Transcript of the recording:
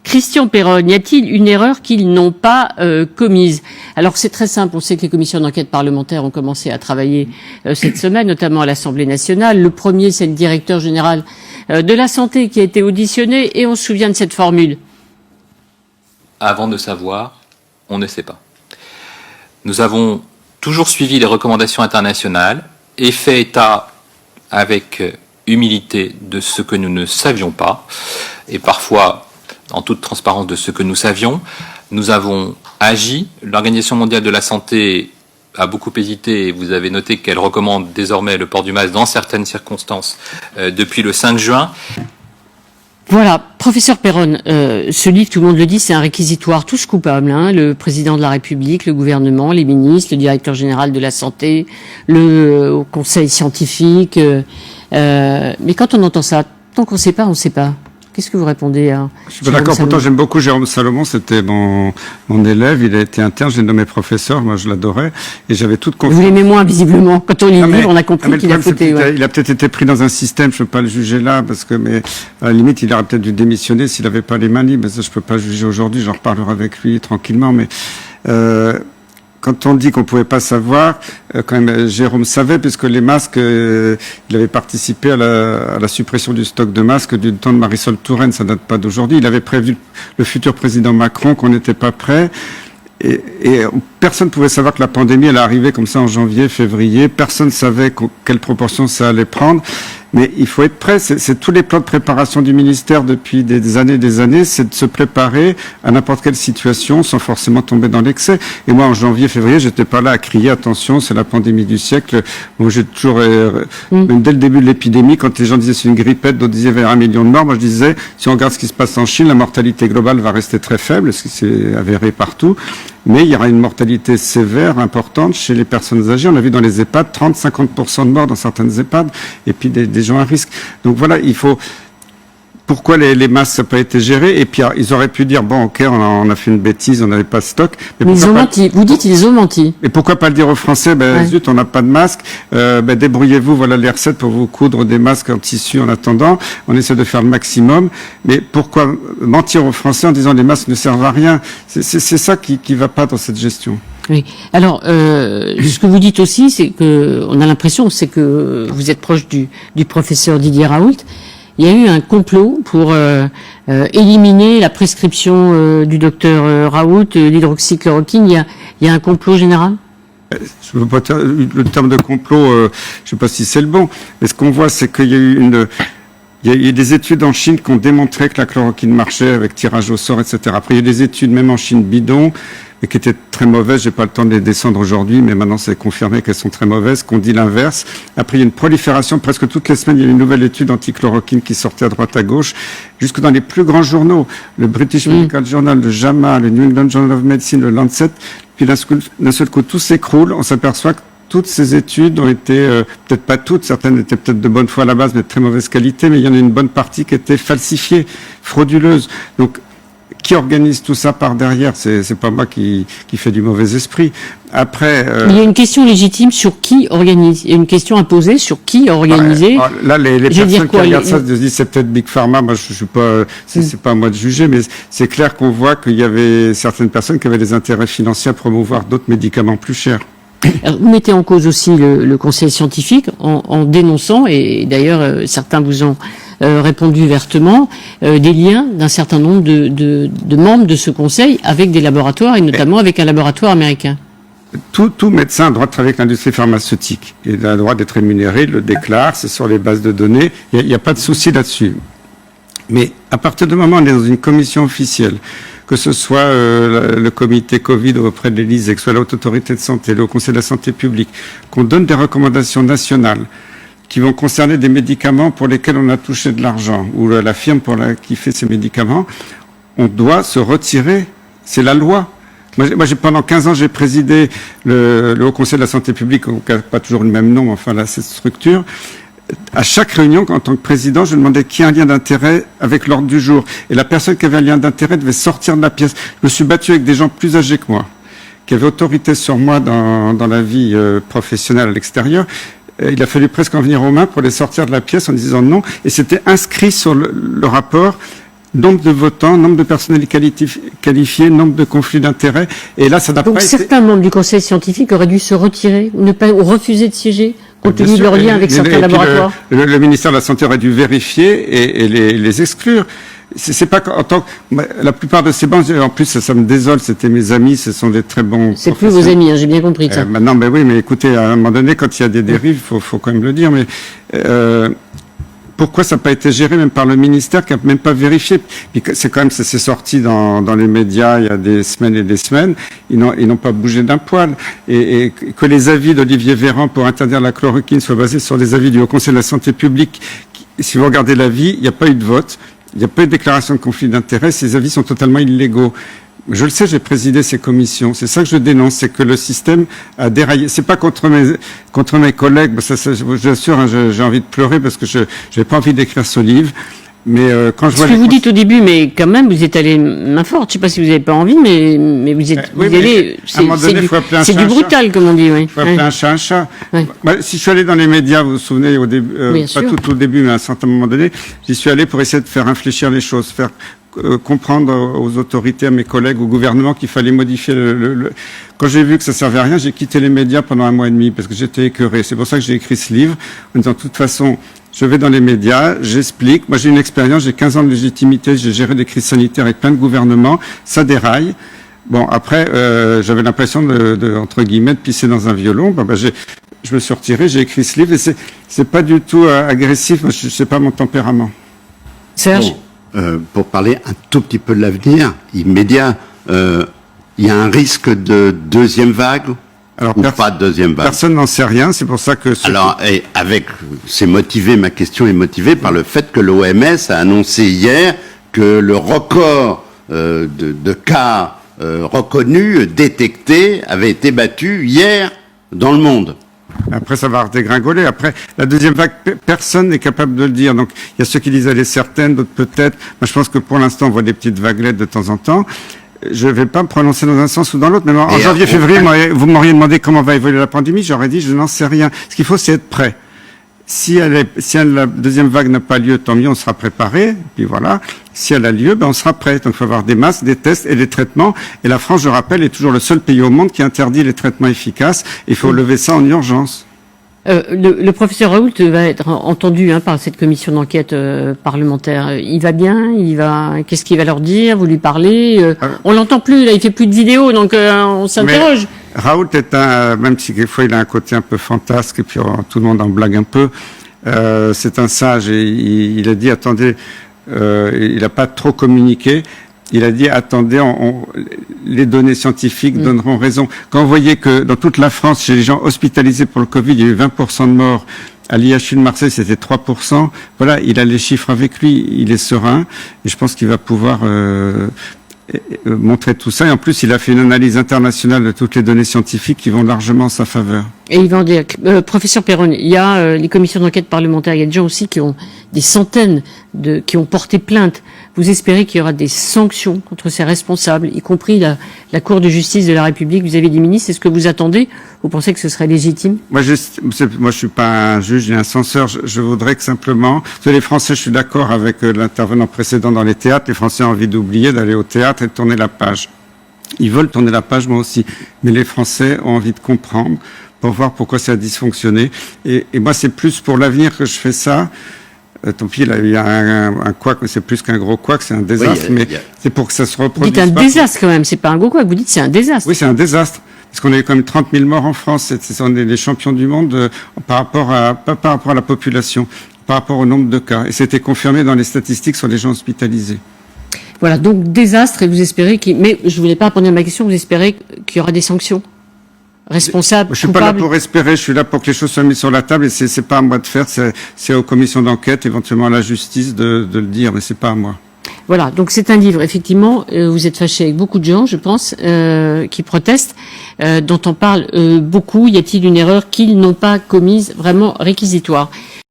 Christian Perron, y a-t-il une erreur qu'ils n'ont pas commise? Alors c'est très simple, on sait que les commissions d'enquête parlementaires ont commencé à travailler cette semaine, notamment à l'Assemblée nationale. Le premier, c'est le directeur général de la santé qui a été auditionné, et on se souvient de cette formule. Avant de savoir, on ne sait pas. Nous avons toujours suivi les recommandations internationales et fait état avec humilité de ce que nous ne savions pas, et parfois en toute transparence de ce que nous savions. Nous avons agi. L'Organisation mondiale de la santé a beaucoup hésité, et vous avez noté qu'elle recommande désormais le port du masque dans certaines circonstances depuis le 5 juin. Voilà, professeur Perron, ce livre, tout le monde le dit, c'est un réquisitoire, tous coupables, hein, le président de la République, le gouvernement, les ministres, le directeur général de la santé, le conseil scientifique. Mais quand on entend ça, tant qu'on ne sait pas, on ne sait pas. Qu'est-ce que vous répondez à Je suis pas d'accord. Pourtant, j'aime beaucoup Jérôme Salomon. C'était mon élève. Il a été interne. Je l'ai nommé professeur. Moi, je l'adorais. Et j'avais toute confiance. Vous l'aimez moins, visiblement. Quand on lit le livre, on a compris qu'il a fauté. Ouais. Il a peut-être été pris dans un système. Je peux pas le juger là, parce que, mais, à la limite, il aurait peut-être dû démissionner s'il avait pas les mains libres. Mais ça, je peux pas juger aujourd'hui. J'en reparlerai avec lui tranquillement. Mais, quand on dit qu'on pouvait pas savoir, quand même, Jérôme savait, puisque les masques, il avait participé à la suppression du stock de masques du temps de Marisol Touraine, ça date pas d'aujourd'hui. Il avait prévu le futur président Macron qu'on n'était pas prêt. Et personne pouvait savoir que la pandémie allait arriver comme ça en janvier, février. Personne savait quelle proportion ça allait prendre. Mais il faut être prêt. C'est tous les plans de préparation du ministère depuis des années, c'est de se préparer à n'importe quelle situation sans forcément tomber dans l'excès. Et moi, en janvier, février, j'étais pas là à crier attention, c'est la pandémie du siècle. Moi, j'ai toujours, même dès le début de l'épidémie, quand les gens disaient c'est une grippette, d'autres disaient vers 1 million de morts, moi je disais, si on regarde ce qui se passe en Chine, la mortalité globale va rester très faible, ce qui s'est avéré partout. Mais il y aura une mortalité sévère, importante chez les personnes âgées. On a vu dans les EHPAD 30-50% de morts dans certaines EHPAD, et puis des gens à risque. Donc voilà, il faut... Pourquoi les masques ça n'a pas été géré? Et puis ils auraient pu dire bon ok on a fait une bêtise, on n'avait pas de stock. Mais ils ont menti. Vous dites ils ont menti. Et pourquoi pas le dire aux Français? Zut, on n'a pas de masque. Débrouillez-vous. Voilà les recettes pour vous coudre des masques en tissu en attendant. On essaie de faire le maximum. Mais pourquoi mentir aux Français en disant les masques ne servent à rien? C'est ça qui va pas dans cette gestion. Oui. Alors, ce que vous dites aussi, c'est que on a l'impression, c'est que vous êtes proche du professeur Didier Raoult. Il y a eu un complot pour éliminer la prescription du docteur Raoult, l'hydroxychloroquine. Il y a un complot général? Je veux pas le terme de complot, je sais pas si c'est le bon. Mais ce qu'on voit, c'est qu'il y a eu il y a eu des études en Chine qui ont démontré que la chloroquine marchait avec tirage au sort, etc. Après, il y a des études, même en Chine, bidon, mais qui étaient très mauvaises. J'ai pas le temps de les descendre aujourd'hui, mais maintenant c'est confirmé qu'elles sont très mauvaises, qu'on dit l'inverse. Après, il y a une prolifération. Presque toutes les semaines, il y a une nouvelle étude anti-chloroquine qui sortait à droite, à gauche, jusque dans les plus grands journaux. Le British Medical Journal, le JAMA, le New England Journal of Medicine, le Lancet. Puis d'un seul coup, tout s'écroule. On s'aperçoit que toutes ces études ont été, peut-être pas toutes, certaines étaient peut-être de bonne foi à la base, mais de très mauvaise qualité, mais il y en a une bonne partie qui était falsifiée, frauduleuse. Donc, qui organise tout ça par derrière? C'est pas moi qui fait du mauvais esprit. Après, il y a une question légitime sur qui organise. Il y a une question à poser sur qui organiser. Là, les personnes qui regardent ça se disent c'est peut-être Big Pharma. Moi, je suis pas, c'est pas à moi de juger, mais c'est clair qu'on voit qu'il y avait certaines personnes qui avaient des intérêts financiers à promouvoir d'autres médicaments plus chers. Alors, vous mettez en cause aussi le conseil scientifique en dénonçant, et d'ailleurs certains vous ont répondu vertement, des liens d'un certain nombre de membres de ce conseil avec des laboratoires, et notamment avec un laboratoire américain. Tout médecin a le droit de travailler avec l'industrie pharmaceutique. Il a le droit d'être rémunéré, il le déclare, c'est sur les bases de données, il n'y a pas de souci là-dessus. Mais à partir du moment où on est dans une commission officielle, que ce soit le comité Covid auprès de l'Élysée, que ce soit la Haute Autorité de Santé, le Haut Conseil de la Santé publique, qu'on donne des recommandations nationales qui vont concerner des médicaments pour lesquels on a touché de l'argent, ou la firme qui fait ces médicaments, on doit se retirer. C'est la loi. Moi, pendant 15 ans, j'ai présidé le Haut Conseil de la Santé publique, qui n'a pas toujours le même nom, mais enfin là, cette structure. À chaque réunion, en tant que président, je demandais qui a un lien d'intérêt avec l'ordre du jour. Et la personne qui avait un lien d'intérêt devait sortir de la pièce. Je me suis battu avec des gens plus âgés que moi, qui avaient autorité sur moi dans la vie professionnelle à l'extérieur. Il a fallu presque en venir aux mains pour les sortir de la pièce en disant non. Et c'était inscrit sur le rapport. nombre de votants, nombre de personnels qualifiés, nombre de conflits d'intérêts. Et là, ça n'a pas Donc été... certains membres du conseil scientifique auraient dû se retirer, ou refuser de siéger, compte Bien tenu de sûr, leur lien avec certains puis laboratoires. Le ministère de la Santé aurait dû vérifier et les exclure. C'est pas qu'en tant que, la plupart de ces banques, en plus, ça me désole, c'était mes amis, ce sont des très bons C'est plus vos amis, hein, j'ai bien compris ça. maintenant, ben oui, mais écoutez, à un moment donné, quand il y a des dérives, faut quand même le dire, mais, pourquoi ça n'a pas été géré même par le ministère qui n'a même pas vérifié? Puis c'est quand même, c'est sorti dans les médias il y a des semaines et des semaines. Ils n'ont pas bougé d'un poil. Et que les avis d'Olivier Véran pour interdire la chloroquine soient basés sur les avis du Haut Conseil de la Santé publique. Si vous regardez l'avis, il n'y a pas eu de vote. Il n'y a pas eu de déclaration de conflit d'intérêts. Ces avis sont totalement illégaux. Je le sais, j'ai présidé ces commissions. C'est ça que je dénonce, c'est que le système a déraillé. C'est pas contre mes collègues. Je vous assure, hein, j'ai envie de pleurer parce que je n'ai pas envie d'écrire ce livre. Mais quand je vois ce que vous dites au début, mais quand même, vous êtes allé main forte. Je sais pas si vous n'avez pas envie, mais vous êtes oui, vous allez. C'est du brutal, comme on dit. Oui. Il faut appeler un chat un chat. Oui. Si je suis allé dans les médias, vous vous souvenez, au début, pas tout au début, mais à un certain moment donné, j'y suis allé pour essayer de faire réfléchir les choses, faire comprendre aux autorités, à mes collègues, au gouvernement qu'il fallait modifier Quand j'ai vu que ça servait à rien, j'ai quitté les médias pendant 1 mois et demi parce que j'étais écœuré. C'est pour ça que j'ai écrit ce livre en disant de toute façon, je vais dans les médias, j'explique. Moi, j'ai une expérience, j'ai 15 ans de légitimité, j'ai géré des crises sanitaires avec plein de gouvernements. Ça déraille. Bon, après, j'avais l'impression entre guillemets, de pisser dans un violon. Je me suis retiré, j'ai écrit ce livre et c'est pas du tout agressif. Moi, c'est pas mon tempérament. Serge. Pour parler un tout petit peu de l'avenir immédiat, il y a un risque de deuxième vague ou pas de deuxième vague? Personne n'en sait rien, c'est pour ça que... ma question est motivée par le fait que l'OMS a annoncé hier que le record de cas reconnus, détectés, avait été battu hier dans le monde. Après, ça va redégringoler. Après, la deuxième vague, personne n'est capable de le dire. Donc, il y a ceux qui disent elle est certaine, d'autres peut-être. Moi, je pense que pour l'instant, on voit des petites vaguelettes de temps en temps. Je ne vais pas me prononcer dans un sens ou dans l'autre. Mais en janvier, février, vous m'auriez demandé comment va évoluer la pandémie. J'aurais dit, je n'en sais rien. Ce qu'il faut, c'est être prêt. Si la deuxième vague n'a pas lieu, tant mieux, on sera préparé. Puis voilà. Si elle a lieu, on sera prêt. Donc, il faut avoir des masques, des tests et des traitements. Et la France, je rappelle, est toujours le seul pays au monde qui interdit les traitements efficaces. Il faut lever ça en urgence. Le professeur Raoult va être entendu par cette commission d'enquête parlementaire. Il va bien? Qu'est-ce qu'il va leur dire? Vous lui parlez? On l'entend plus. Là, il fait plus de vidéos, donc on s'interroge. Raoult est même si quelquefois il a un côté un peu fantasque et puis tout le monde en blague un peu. C'est un sage et il a dit attendez, il n'a pas trop communiqué. Il a dit attendez, les données scientifiques donneront raison. Quand vous voyez que dans toute la France, chez les gens hospitalisés pour le Covid, il y a eu 20% de morts. À l'IHU de Marseille, c'était 3%. Voilà, il a les chiffres avec lui, il est serein et je pense qu'il va pouvoir montrer tout ça. Et en plus, il a fait une analyse internationale de toutes les données scientifiques qui vont largement en sa faveur. Et il va en dire, professeur Perron, il y a les commissions d'enquête parlementaires, il y a des gens aussi qui ont des centaines qui ont porté plainte. Vous espérez qu'il y aura des sanctions contre ces responsables, y compris la Cour de justice de la République vis-à-vis des ministres? Est-ce que vous attendez? Vous pensez que ce serait légitime? Moi, je suis pas un juge ni un censeur. Je voudrais que simplement, les Français, je suis d'accord avec l'intervenant précédent dans les théâtres. Les Français ont envie d'oublier, d'aller au théâtre et de tourner la page. Ils veulent tourner la page, moi aussi. Mais les Français ont envie de comprendre pour voir pourquoi ça a dysfonctionné. Et moi, c'est plus pour l'avenir que je fais ça. Tant pis, il y a un couac, c'est plus qu'un gros couac, c'est un désastre, mais c'est pour que ça se reproduise. Vous dites un désastre quand même, c'est pas un gros couac, vous dites c'est un désastre. Oui, c'est un désastre. Parce qu'on a eu quand même 30 000 morts en France. On est les champions du monde pas par rapport à la population, par rapport au nombre de cas. Et c'était confirmé dans les statistiques sur les gens hospitalisés. Voilà, donc désastre, et vous espérez mais je voulais pas répondre à ma question, vous espérez qu'il y aura des sanctions responsables, je suis pas là pour espérer, je suis là pour que les choses soient mises sur la table et c'est pas à moi de faire, c'est aux commissions d'enquête, éventuellement à la justice de le dire, mais c'est pas à moi. Voilà, donc c'est un livre, effectivement, vous êtes fâché avec beaucoup de gens, je pense, qui protestent, dont on parle beaucoup. Y a-t-il une erreur qu'ils n'ont pas commise, vraiment réquisitoire?